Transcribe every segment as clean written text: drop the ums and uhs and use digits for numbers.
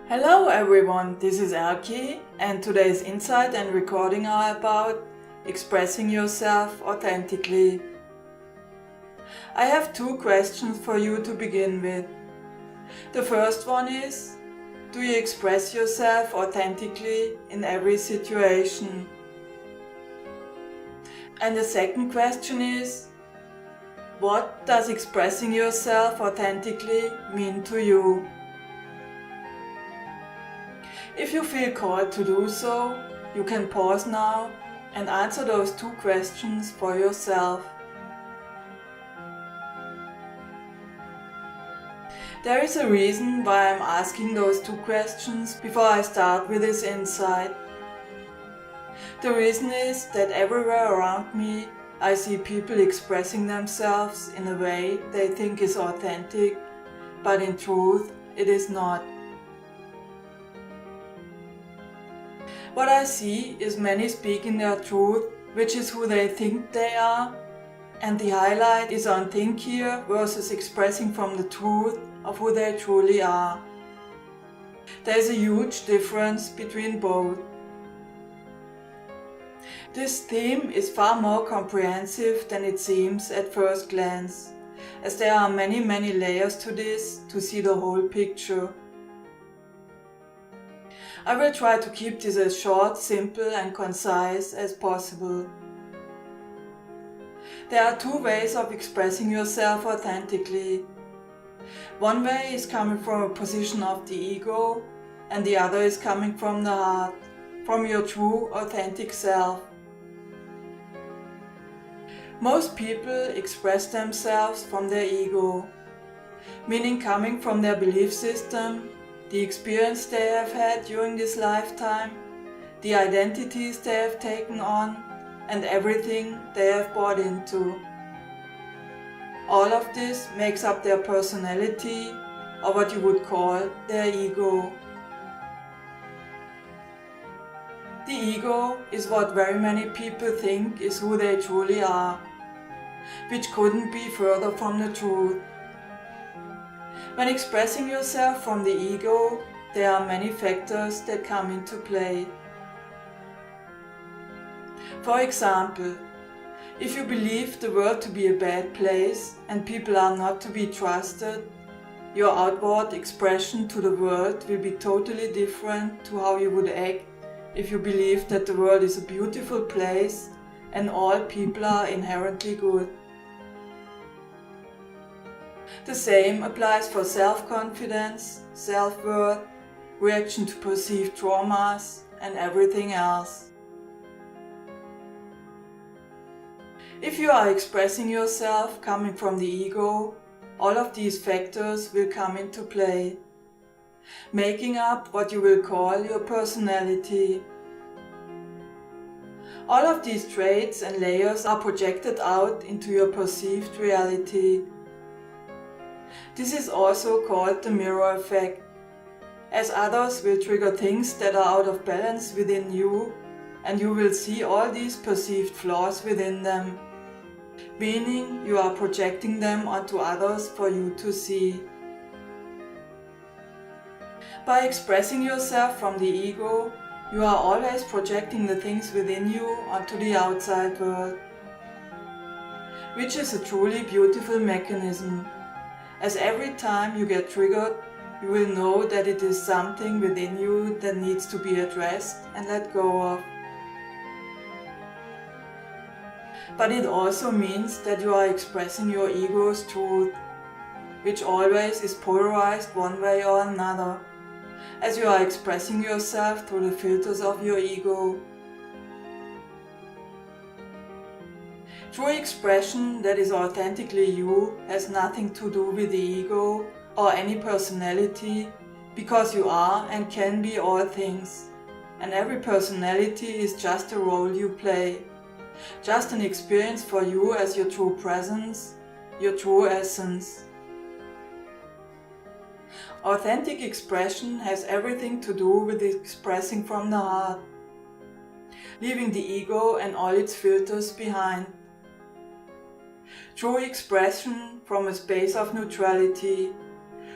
Hello everyone, this is Elke and today's insight and recording are about expressing yourself authentically. I have two questions for you to begin with. The first one is, do you express yourself authentically in every situation? And the second question is, what does expressing yourself authentically mean to you? If you feel called to do so, you can pause now and answer those two questions for yourself. There is a reason why I'm asking those two questions before I start with this insight. The reason is that everywhere around me I see people expressing themselves in a way they think is authentic, but in truth it is not. What I see is many speaking their truth, which is who they think they are, and the highlight is on think here versus expressing from the truth of who they truly are. There is a huge difference between both. This theme is far more comprehensive than it seems at first glance, as there are many layers to this to see the whole picture. I will try to keep this as short, simple and concise as possible. There are two ways of expressing yourself authentically. One way is coming from a position of the ego, and the other is coming from the heart, from your true, authentic self. Most people express themselves from their ego, meaning coming from their belief system, the experience they have had during this lifetime, the identities they have taken on, and everything they have bought into. All of this makes up their personality, or what you would call their ego. The ego is what very many people think is who they truly are, which couldn't be further from the truth. When expressing yourself from the ego, there are many factors that come into play. For example, if you believe the world to be a bad place and people are not to be trusted, your outward expression to the world will be totally different to how you would act if you believe that the world is a beautiful place and all people are inherently good. The same applies for self-confidence, self-worth, reaction to perceived traumas, and everything else. If you are expressing yourself coming from the ego, all of these factors will come into play, making up what you will call your personality. All of these traits and layers are projected out into your perceived reality. This is also called the mirror effect, as others will trigger things that are out of balance within you, and you will see all these perceived flaws within them, meaning you are projecting them onto others for you to see. By expressing yourself from the ego, you are always projecting the things within you onto the outside world, which is a truly beautiful mechanism. As every time you get triggered, you will know that it is something within you that needs to be addressed and let go of. But it also means that you are expressing your ego's truth, which always is polarized one way or another, as you are expressing yourself through the filters of your ego. True expression that is authentically you has nothing to do with the ego or any personality, because you are and can be all things, and every personality is just a role you play, just an experience for you as your true presence, your true essence. Authentic expression has everything to do with expressing from the heart, leaving the ego and all its filters behind. True expression from a space of neutrality,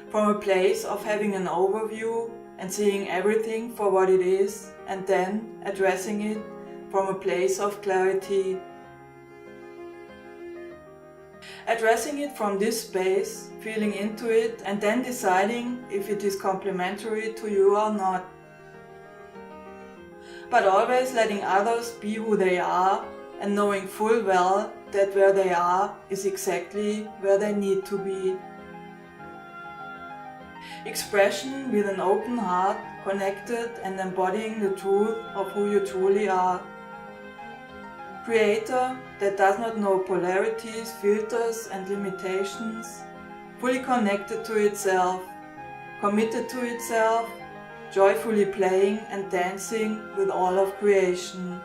from a place of having an overview and seeing everything for what it is, and then addressing it from a place of clarity. Addressing it from this space, feeling into it, and then deciding if it is complementary to you or not. But always letting others be who they are, and knowing full well that where they are is exactly where they need to be. Expression with an open heart, connected and embodying the truth of who you truly are. Creator that does not know polarities, filters and limitations, fully connected to itself, committed to itself, joyfully playing and dancing with all of creation.